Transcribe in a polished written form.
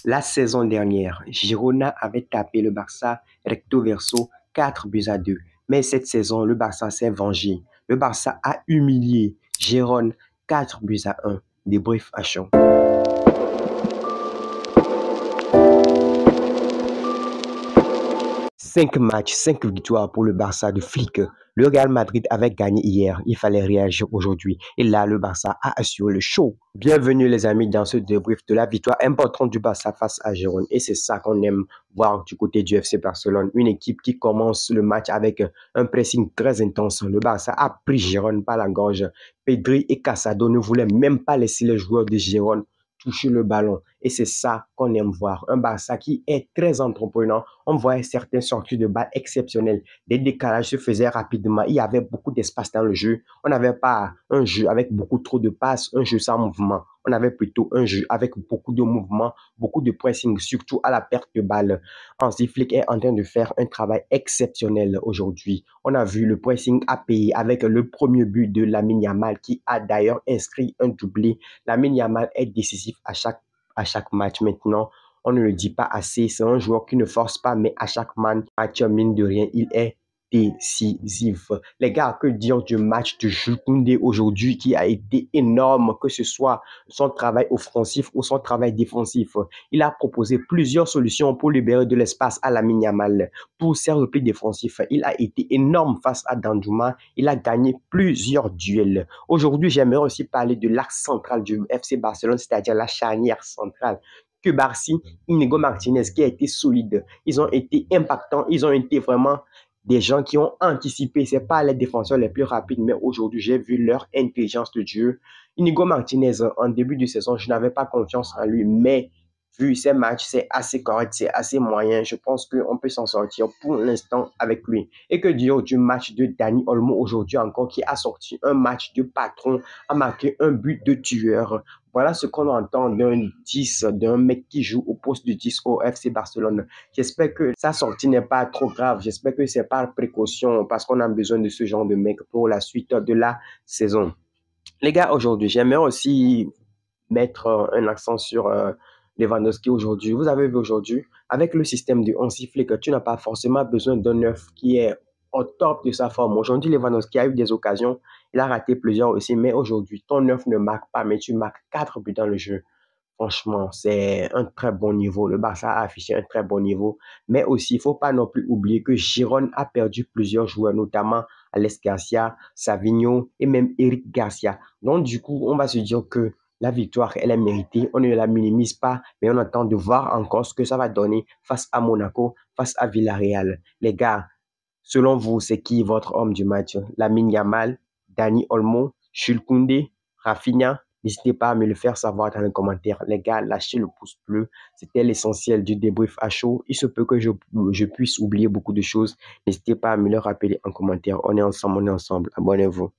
La saison dernière, Girona avait tapé le Barça recto verso 4-2. Mais cette saison, le Barça s'est vengé. Le Barça a humilié Gérone 4-1. Débrief à chaud. 5 matchs, 5 victoires pour le Barça de Flick. Le Real Madrid avait gagné hier, il fallait réagir aujourd'hui. Et là, le Barça a assuré le show. Bienvenue les amis dans ce débrief de la victoire importante du Barça face à Gérone. Et c'est ça qu'on aime voir du côté du FC Barcelone. Une équipe qui commence le match avec un pressing très intense. Le Barça a pris Gérone par la gorge. Pedri et Casado ne voulaient même pas laisser les joueurs de Gérone toucher le ballon. Et c'est ça qu'on aime voir. Un Barça qui est très entreprenant. On voyait certaines sorties de balles exceptionnelles. Des décalages se faisaient rapidement. Il y avait beaucoup d'espace dans le jeu. On n'avait pas un jeu avec beaucoup trop de passes, un jeu sans mouvement. On avait plutôt un jeu avec beaucoup de mouvements, beaucoup de pressing, surtout à la perte de balle. Hansi Flick est en train de faire un travail exceptionnel aujourd'hui. On a vu le pressing à payer avec le premier but de Lamine Yamal qui a d'ailleurs inscrit un doublé. Lamine Yamal est décisif à chaque match maintenant. On ne le dit pas assez. C'est un joueur qui ne force pas, mais à chaque match, mine de rien, il est décisif. Les gars, que dire du match de Jules Koundé aujourd'hui qui a été énorme, que ce soit son travail offensif ou son travail défensif. Il a proposé plusieurs solutions pour libérer de l'espace à Lamine Yamal. Pour ses replis défensifs, il a été énorme face à Danjuma. Il a gagné plusieurs duels. Aujourd'hui, j'aimerais aussi parler de l'axe central du FC Barcelone, c'est-à-dire la charnière centrale. Que Barcy, Inigo Martinez qui a été solide. Ils ont été impactants, ils ont été vraiment des gens qui ont anticipé. Ce n'est pas les défenseurs les plus rapides, mais aujourd'hui, j'ai vu leur intelligence de jeu. Inigo Martinez, en début de saison, je n'avais pas confiance en lui, mais vu ces matchs, c'est assez correct, c'est assez moyen. Je pense qu'on peut s'en sortir pour l'instant avec lui. Et que dire du match de Dani Olmo aujourd'hui encore, qui a sorti un match de patron, a marqué un but de tueur. Voilà ce qu'on entend d'un 10, d'un mec qui joue au poste de 10 au FC Barcelone. J'espère que sa sortie n'est pas trop grave. J'espère que c'est par précaution parce qu'on a besoin de ce genre de mec pour la suite de la saison. Les gars, aujourd'hui, j'aimerais aussi mettre un accent sur Lewandowski aujourd'hui. Vous avez vu aujourd'hui, avec le système de 11 sifflets, que tu n'as pas forcément besoin d'un neuf qui est au top de sa forme. Aujourd'hui, Lewandowski a eu des occasions. Il a raté plusieurs aussi, mais aujourd'hui, ton neuf ne marque pas, mais tu marques 4 buts dans le jeu. Franchement, c'est un très bon niveau. Le Barça a affiché un très bon niveau. Mais aussi, il ne faut pas non plus oublier que Girone a perdu plusieurs joueurs, notamment Alex Garcia, Savinho et même Eric Garcia. Donc, du coup, on va se dire que la victoire, elle est méritée. On ne la minimise pas, mais on attend de voir encore ce que ça va donner face à Monaco, face à Villarreal. Les gars, selon vous, c'est qui votre homme du match? Lamine Yamal, Dani Olmo, Jules Koundé, Rafinha? N'hésitez pas à me le faire savoir dans les commentaires. Les gars, lâchez le pouce bleu. C'était l'essentiel du débrief à chaud. Il se peut que je puisse oublier beaucoup de choses. N'hésitez pas à me le rappeler en commentaire. On est ensemble, on est ensemble. Abonnez-vous.